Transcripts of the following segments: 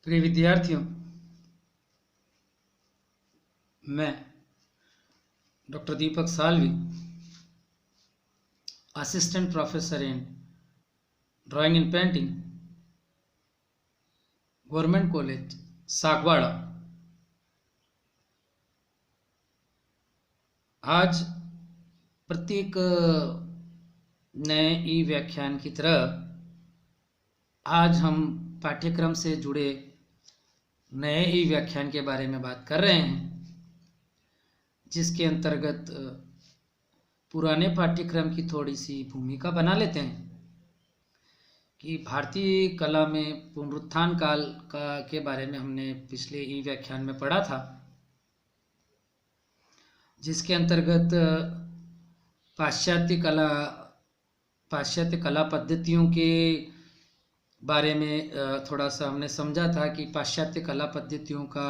प्रिय विद्यार्थियों, मैं doctor Deepak Salvi, assistant professor in drawing and painting, government college Sagwara, आज प्रत्येक नए ई व्याख्यान की तरह आज हम पाठ्यक्रम से जुड़े नए ई व्याख्यान के बारे में बात कर रहे हैं, जिसके अंतर्गत पुराने पाठ्यक्रम की थोड़ी सी भूमिका बना लेते हैं कि भारतीय कला में पुनरुत्थान काल के बारे में हमने पिछले ई व्याख्यान में पढ़ा था, जिसके अंतर्गत पाश्चात्य कला पद्धतियों के बारे में थोड़ा सा हमने समझा था कि पाश्चात्य कला पद्धतियों का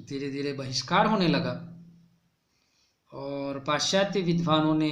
धीरे धीरे बहिष्कार होने लगा और पाश्चात्य विद्वानों ने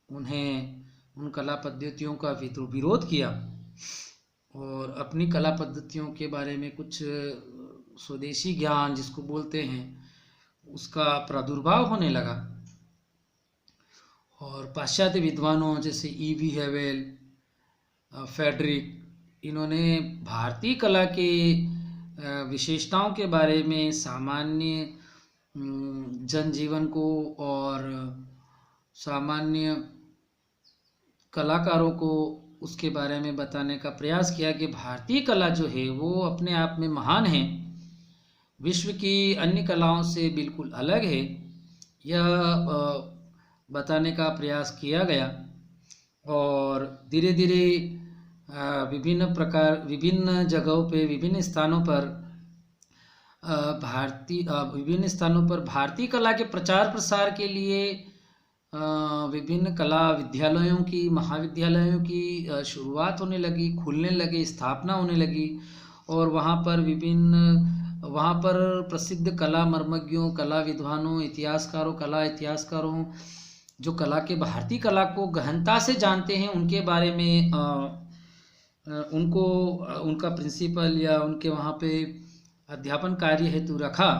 उन कला पद्धतियों का विरोध किया और अपनी कला पद्धतियों के बारे में कुछ स्वदेशी ज्ञान जिसको बोलते हैं उसका प्रादुर्भाव होने लगा। और पाश्चात्य विद्वानों जैसे ई.वी. हेवेल, फेडरिक, इन्होंने भारतीय कला के विशेषताओं के बारे में सामान्य जनजीवन को और सामान्य कलाकारों को उसके बारे में बताने का प्रयास किया कि भारतीय कला जो है वो अपने आप में महान है, विश्व की अन्य कलाओं से बिल्कुल अलग है। यह बताने का प्रयास किया गया और धीरे धीरे विभिन्न जगहों पे विभिन्न स्थानों पर भारतीय कला के प्रचार प्रसार के लिए विभिन्न कला विद्यालयों की महाविद्यालयों की शुरुआत होने लगी, खुलने लगे, स्थापना होने लगी और वहाँ पर प्रसिद्ध कला मर्मज्ञों, कला विद्वानों, कला इतिहासकारों जो भारतीय कला को गहनता से जानते हैं उनके बारे में उनका प्रिंसिपल या उनके वहाँ पे अध्यापन कार्य हेतु रखा।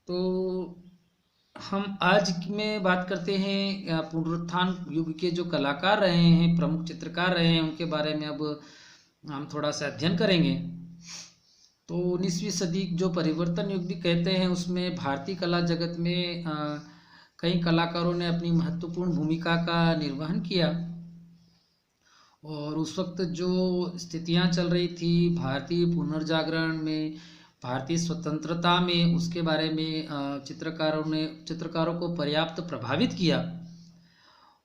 तो हम आज में बात करते हैं पुनरुत्थान युग के जो कलाकार रहे हैं, प्रमुख चित्रकार रहे हैं, उनके बारे में अब हम थोड़ा सा अध्ययन करेंगे। तो 19वीं सदी जो परिवर्तन युग भी कहते हैं, उसमें भारतीय कला जगत में कई कलाकारों ने अपनी महत्वपूर्ण भूमिका का निर्वहन किया और उस वक्त जो स्थितियां चल रही थी भारतीय पुनर्जागरण में, भारतीय स्वतंत्रता में, उसके बारे में चित्रकारों को पर्याप्त प्रभावित किया।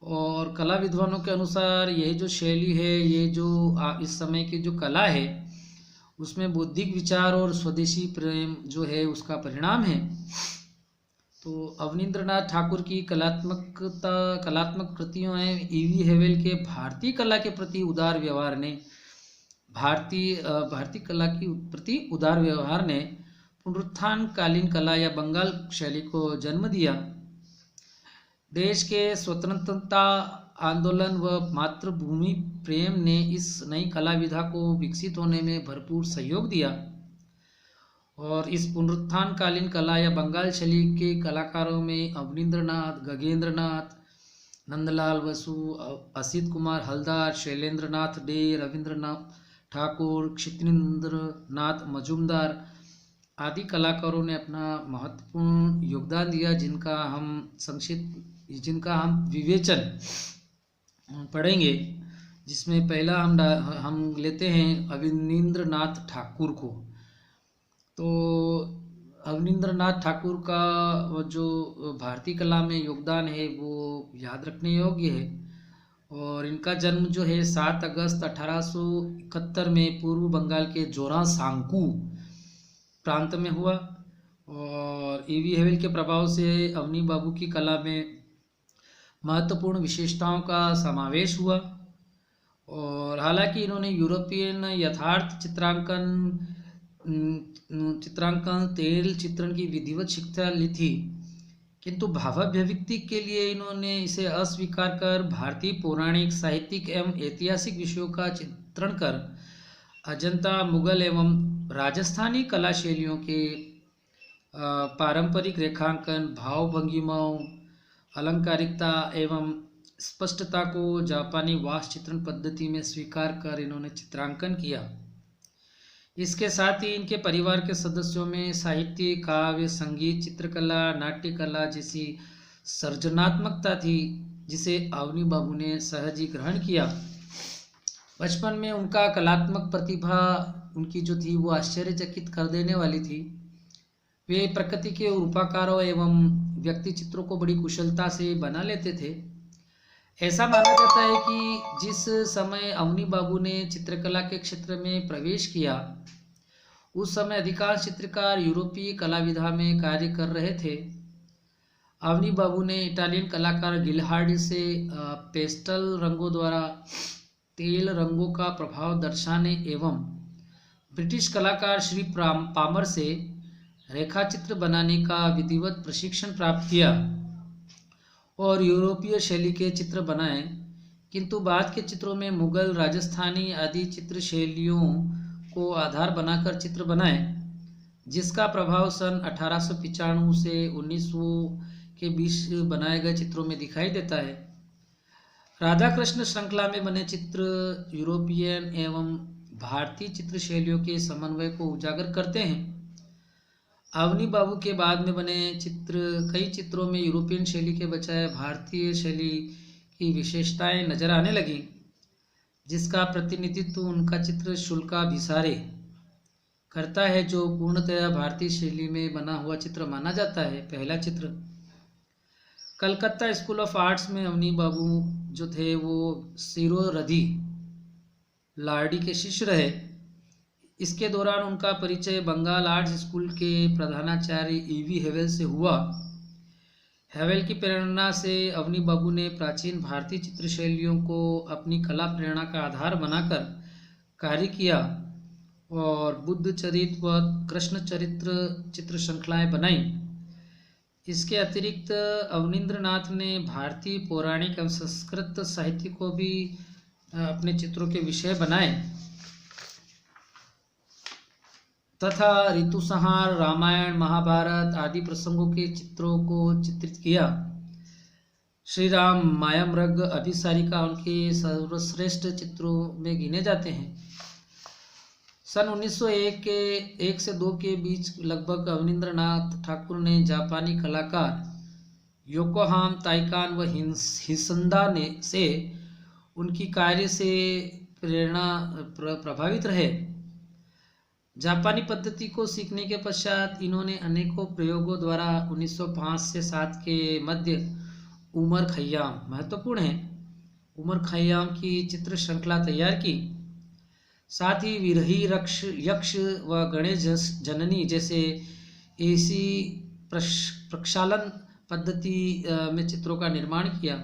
और कला विद्वानों के अनुसार यह जो शैली है, ये जो इस समय की जो कला है उसमें बौद्धिक विचार और स्वदेशी प्रेम जो है उसका परिणाम है। तो अवनींद्रनाथ ठाकुर की कलात्मक कृतियों हैं, ई.वी. हेवेल के भारतीय कला के प्रति उदार व्यवहार ने पुनरुत्थान कालीन कला या बंगाल शैली को जन्म दिया। देश के स्वतंत्रता आंदोलन व मातृभूमि प्रेम ने इस नई कला विधा को विकसित होने में भरपूर सहयोग दिया और इस पुनरुत्थान कालीन कला या बंगाल शैली के कलाकारों में अवनींद्रनाथ, गगनेंद्रनाथ, नंदलाल बसु, असित कुमार हलदार, शैलेंद्रनाथ डे, रविंद्रनाथ ठाकुर, क्षितिन्द्रनाथ मजुमदार आदि कलाकारों ने अपना महत्वपूर्ण योगदान दिया, जिनका हम विवेचन पढ़ेंगे। जिसमें पहला हम लेते हैं अवनींद्रनाथ ठाकुर को। तो अवनींद्रनाथ ठाकुर का जो भारतीय कला में योगदान है वो याद रखने योग्य है और इनका जन्म जो है 7 अगस्त 1871 में पूर्व बंगाल के जोरासांकू प्रांत में हुआ और ई.वी. हेवेल के प्रभाव से अवनी बाबू की कला में महत्वपूर्ण विशेषताओं का समावेश हुआ। और हालांकि इन्होंने यूरोपियन यथार्थ चित्रांकन तेल चित्रण की विधिवत शिक्षा ली थी, किंतु भावाभिव्यक्ति के लिए इन्होंने इसे अस्वीकार कर भारतीय पौराणिक, साहित्यिक एवं ऐतिहासिक विषयों का चित्रण कर अजंता मुगल एवं राजस्थानी कला शैलियों के पारंपरिक रेखांकन, भाव भंगिमाओं, अलंकारिकता एवं स्पष्टता को जापानी वास्तु चित्रण पद्धति में स्वीकार कर इन्होंने चित्रांकन किया। इसके साथ ही इनके परिवार के सदस्यों में साहित्य, काव्य, संगीत, चित्रकला, नाट्य कला जैसी सृजनात्मकता थी, जिसे अवनी बाबू ने सहज ही ग्रहण किया। बचपन में उनका कलात्मक प्रतिभा उनकी जो थी वो आश्चर्यचकित कर देने वाली थी। वे प्रकृति के रूपाकारों एवं व्यक्ति चित्रों को बड़ी कुशलता से बना लेते थे। ऐसा माना जाता है कि जिस समय अवनी बाबू ने चित्रकला के क्षेत्र में प्रवेश किया, उस समय अधिकांश चित्रकार यूरोपीय कला विधा में कार्य कर रहे थे। अवनी बाबू ने इटालियन कलाकार गिलहार्डी से पेस्टल रंगों द्वारा तेल रंगों का प्रभाव दर्शाने एवं ब्रिटिश कलाकार श्री पामर से रेखाचित्र बनाने का विधिवत प्रशिक्षण प्राप्त किया और यूरोपीय शैली के चित्र बनाए, किंतु बाद के चित्रों में मुगल, राजस्थानी आदि चित्र शैलियों को आधार बनाकर चित्र बनाए, जिसका प्रभाव सन 1895 से 1900 के बीच बनाए गए चित्रों में दिखाई देता है। राधा कृष्ण श्रृंखला में बने चित्र यूरोपियन एवं भारतीय चित्र शैलियों के समन्वय को उजागर करते हैं। अवनी बाबू के बाद में बने कई चित्रों में यूरोपियन शैली के बजाय भारतीय शैली की विशेषताएं नजर आने लगी, जिसका प्रतिनिधित्व उनका चित्र शुल्का भिसारे करता है, जो पूर्णतया भारतीय शैली में बना हुआ चित्र माना जाता है। पहला चित्र कलकत्ता स्कूल ऑफ आर्ट्स में अवनी बाबू जो थे वो सिरो रधी लार्डी के शिष्य रहे। इसके दौरान उनका परिचय बंगाल आर्ट्स स्कूल के प्रधानाचार्य ईवी हेवेल से हुआ। हेवेल की प्रेरणा से अवनी बाबू ने प्राचीन भारतीय चित्र शैलियों को अपनी कला प्रेरणा का आधार बनाकर कार्य किया और बुद्ध चरित्र व कृष्ण चरित्र चित्र श्रृंखलाएं बनाई। इसके अतिरिक्त अवनींद्रनाथ ने भारतीय पौराणिक एवं संस्कृत साहित्य को भी अपने चित्रों के विषय बनाए तथा ऋतुसंहार, रामायण, महाभारत आदि प्रसंगों के चित्रों को चित्रित किया। श्री राम, मायामृग, अभिसारिका उनके सर्वश्रेष्ठ चित्रों में गिने जाते हैं। सन 1901 के 1 से 2 के बीच लगभग अवनींद्रनाथ ठाकुर ने जापानी कलाकार योकोहामा ताइकान व हिसंदा से उनकी कार्य से प्रेरणा प्रभावित रहे। जापानी पद्धति को सीखने के पश्चात इन्होंने अनेकों प्रयोगों द्वारा 1905 से 7 के मध्य उमर खय्याम महत्वपूर्ण है उमर खय्याम की चित्र श्रृंखला तैयार की। साथ ही विरही यक्ष व गणेश जननी जैसे ऐसी प्रक्षालन पद्धति में चित्रों का निर्माण किया।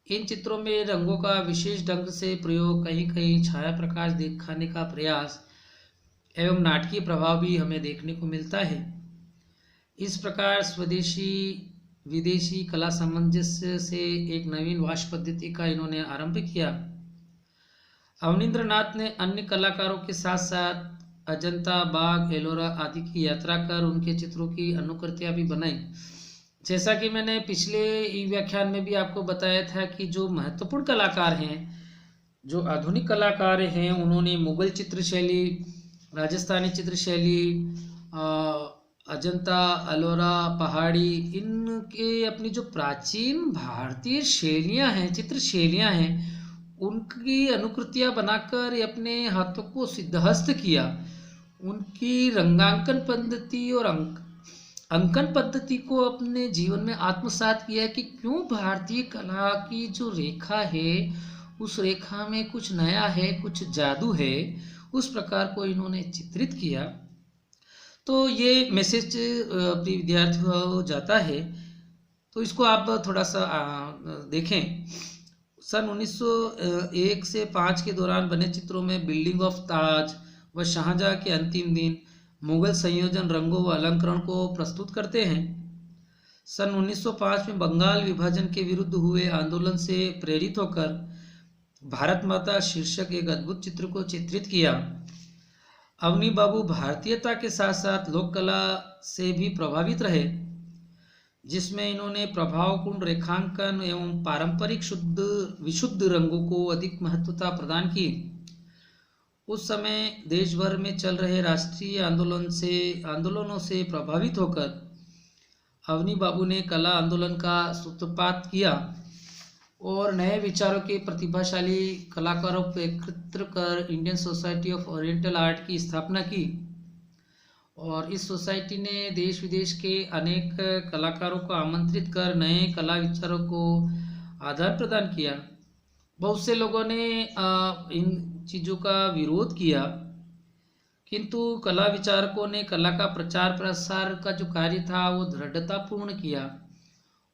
इन चित्रों में रंगों का विशेष ढंग से प्रयोग, कहीं कहीं छाया प्रकाश दिखाने का प्रयास एवं नाटकीय प्रभाव भी हमें देखने को मिलता है। इस प्रकार स्वदेशी विदेशी कला सामंजस्य से एक नवीन वास्तु पद्धति का इन्होंने आरंभ किया। अवनींद्रनाथ ने अन्य कलाकारों के साथ साथ अजंता, बाघ, एलोरा आदि की यात्रा कर उनके चित्रों की अनुकृतियां भी बनाई। जैसा कि मैंने पिछले व्याख्यान में भी आपको बताया था कि जो महत्वपूर्ण कलाकार हैं, जो आधुनिक कलाकार हैं, उन्होंने मुगल चित्र शैली, राजस्थानी चित्र शैली, अजंता, एलोरा, पहाड़ी, इनके अपनी जो प्राचीन भारतीय शैलियां हैं, चित्र शैलियां हैं, उनकी अनुकृतियां बनाकर अपने हाथों को सिद्धहस्त किया। उनकी रंगांकन पद्धति और अंकन पद्धति को अपने जीवन में आत्मसात किया कि क्यों भारतीय कला की जो रेखा है उस रेखा में कुछ नया है, कुछ जादू है, उस प्रकार को इन्होंने चित्रित किया। तो ये मैसेज अपने विद्यार्थियों को जाता है, तो इसको आप थोड़ा सा देखें। सन 1901 से 5 के दौरान बने चित्रों में बिल्डिंग ऑफ ताज व शाहजहां के अंतिम दिन मुगल संयोजन रंगों व अलंकरण को प्रस्तुत करते हैं। सन 1905 में बंगाल विभाजन के विरुद्ध हुए आंदोलन से प्रेरित होकर भारत माता शीर्षक एक अद्भुत चित्र को चित्रित किया। अवनी बाबू भारतीयता के साथ साथ लोक कला से भी प्रभावित रहे, जिसमें इन्होंने प्रभावपूर्ण रेखांकन एवं पारंपरिक शुद्ध विशुद्ध रंगों को अधिक महत्वता प्रदान की। उस समय देश भर में चल रहे राष्ट्रीय आंदोलनों से प्रभावित होकर अवनी बाबू ने कला आंदोलन का सूत्रपात किया और नए विचारों के प्रतिभाशाली कलाकारों को एकत्र कर Indian society of oriental art की स्थापना की। और इस सोसाइटी ने देश विदेश के अनेक कलाकारों को आमंत्रित कर नए कला विचारों को आदान प्रदान किया। बहुत से लोगों ने इन चीज़ों का विरोध किया, किंतु कला विचारकों ने कला का प्रचार प्रसार का जो कार्य था वो दृढ़तापूर्ण किया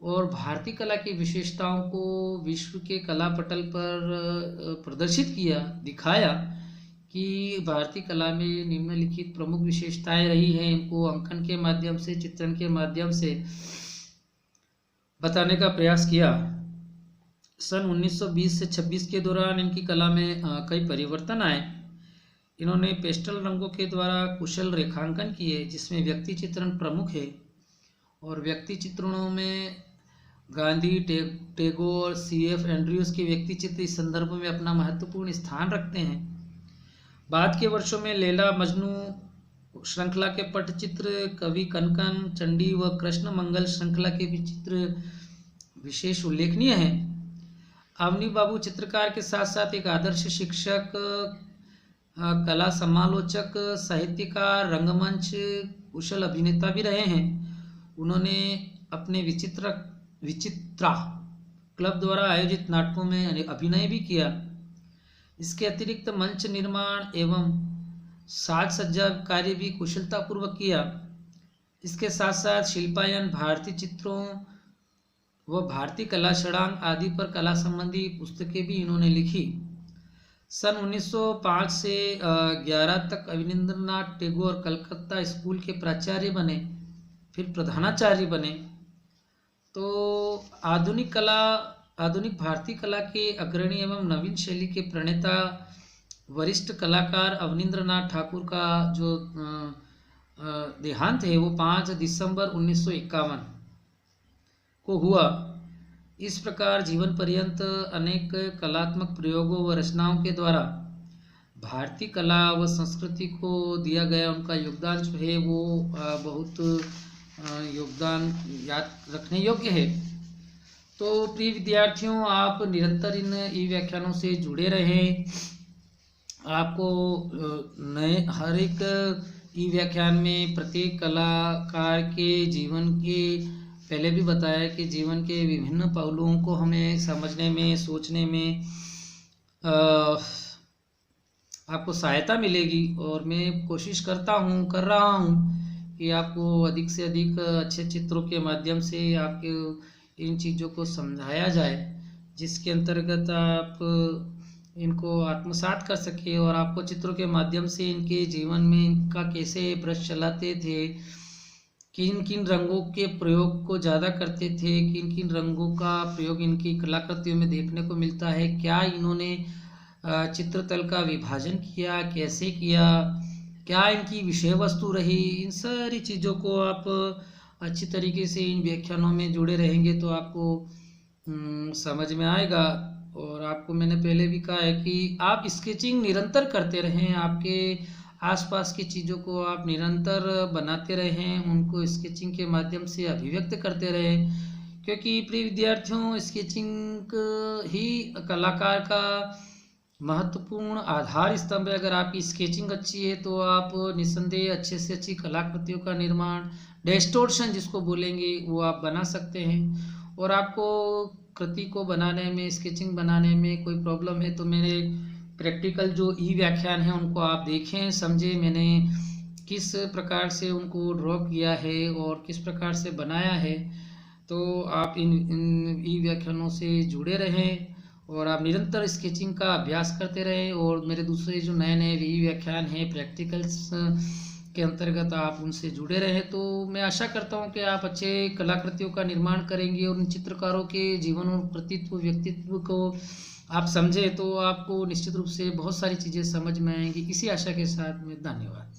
और भारतीय कला की विशेषताओं को विश्व के कला पटल पर प्रदर्शित किया, दिखाया कि भारतीय कला में निम्नलिखित प्रमुख विशेषताएं रही हैं। इनको अंकन के माध्यम से, चित्रण के माध्यम से बताने का प्रयास किया। सन 1920 से 26 के दौरान इनकी कला में कई परिवर्तन आए। इन्होंने पेस्टल रंगों के द्वारा कुशल रेखांकन किए, जिसमें व्यक्ति चित्रण प्रमुख है और व्यक्ति चित्रणों में गांधी, टैगोर, C.F. एंड्रयूज के व्यक्ति चित्र इस संदर्भ में अपना महत्वपूर्ण स्थान रखते हैं। बाद के वर्षों में लैला मजनू श्रृंखला के पटचित्र, कवि कनकन, चंडी व कृष्ण मंगल श्रृंखला के भी चित्र विशेष उल्लेखनीय हैं। अवनी बाबू चित्रकार के साथ साथ एक आदर्श शिक्षक, कला समालोचक, साहित्यकार, रंगमंच कुशल अभिनेता भी रहे हैं। उन्होंने अपने विचित्रा क्लब द्वारा आयोजित नाटकों में अभिनय भी किया। इसके अतिरिक्त मंच निर्माण एवं साज सज्जा कार्य भी कुशलतापूर्वक किया। इसके साथ साथ शिल्पायन, भारतीय चित्रों व भारतीय कला षडांग आदि पर कला संबंधी पुस्तकें भी इन्होंने लिखी। सन 1905 से 11 तक अवनींद्रनाथ टैगोर कलकत्ता स्कूल के प्राचार्य बने, फिर प्रधानाचार्य बने। तो आधुनिक भारतीय कला के अग्रणी एवं नवीन शैली के प्रणेता वरिष्ठ कलाकार अवनींद्रनाथ ठाकुर का जो देहांत है वो 5 दिसंबर 1951 को हुआ। इस प्रकार जीवन पर्यंत अनेक कलात्मक प्रयोगों व रचनाओं के द्वारा भारतीय कला व संस्कृति को दिया गया उनका योगदान जो है वो बहुत योगदान याद रखने योग्य है। तो प्रिय विद्यार्थियों, आप निरंतर इन ई व्याख्यानों से जुड़े रहें। आपको नए हर एक ई व्याख्यान में प्रत्येक कलाकार के जीवन के पहले भी बताया कि जीवन के विभिन्न पहलुओं को हमें समझने में, सोचने में आपको सहायता मिलेगी। और मैं कोशिश कर रहा हूँ कि आपको अधिक से अधिक अच्छे चित्रों के माध्यम से आपके इन चीज़ों को समझाया जाए, जिसके अंतर्गत आप इनको आत्मसात कर सके और आपको चित्रों के माध्यम से इनके जीवन में इनका कैसे ब्रश चलाते थे, किन किन रंगों के प्रयोग को ज़्यादा करते थे, किन किन रंगों का प्रयोग इनकी कलाकृतियों में देखने को मिलता है, क्या इन्होंने चित्रतल का विभाजन किया, कैसे किया, क्या इनकी विषय वस्तु रही, इन सारी चीज़ों को आप अच्छी तरीके से इन व्याख्यानों में जुड़े रहेंगे तो आपको समझ में आएगा। और आपको मैंने पहले भी कहा है कि आप स्केचिंग निरंतर करते रहें, आपके आसपास की चीज़ों को आप निरंतर बनाते रहें, उनको स्केचिंग के माध्यम से अभिव्यक्त करते रहें, क्योंकि प्रिय विद्यार्थियों स्केचिंग ही कलाकार का महत्वपूर्ण आधार स्तंभ है। अगर आपकी स्केचिंग अच्छी है तो आप निस्संदेह अच्छे से अच्छी कलाकृतियों का निर्माण, डिस्टॉर्शन जिसको बोलेंगे, वो आप बना सकते हैं। और आपको कृति को बनाने में, स्केचिंग बनाने में कोई प्रॉब्लम है तो मेरे प्रैक्टिकल जो ई व्याख्यान है उनको आप देखें, समझें मैंने किस प्रकार से उनको ड्रॉ किया है और किस प्रकार से बनाया है। तो आप इन ई व्याख्यानों से जुड़े रहें और आप निरंतर स्केचिंग का अभ्यास करते रहें। और मेरे दूसरे जो नए नए ई व्याख्यान हैं प्रैक्टिकल्स के अंतर्गत आप उनसे जुड़े रहें। तो मैं आशा करता हूं कि आप अच्छे कलाकृतियों का निर्माण करेंगे और उन चित्रकारों के जीवन और कृतित्व, व्यक्तित्व को आप समझे तो आपको निश्चित रूप से बहुत सारी चीज़ें समझ में आएंगी। इसी आशा के साथ में धन्यवाद।